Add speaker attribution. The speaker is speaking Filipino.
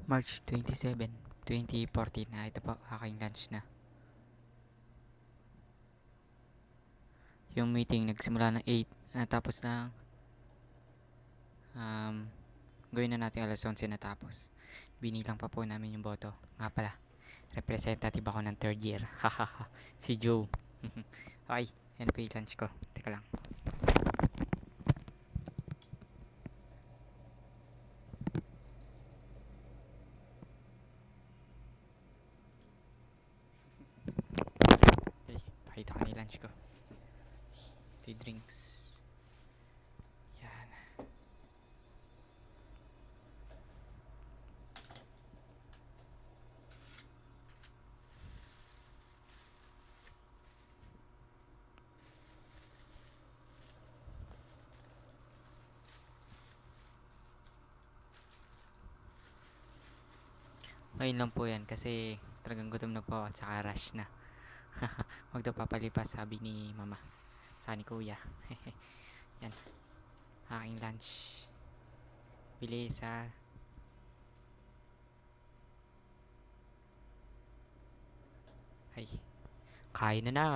Speaker 1: March 27, 2014 na. Ito po, aking lunch na. Yung meeting nagsimula ng 8, natapos ng gawin na natin alas 11 natapos. Binilang pa po namin yung boto. Nga pala, representative ako ng third year. Hahaha, si Joe. Okay, yan po yung lunch ko. Teka lang. Okay, pakita ko na yung lunch ko. Ito yung drinks. Yan. Ngayon lang po yan kasi talagang gutom na po ako at saka rush na. Huwag daw papalipas, sabi ni mama. Saka ni kuya. Yan, aking lunch. Bilis ha. Ay, kain na na.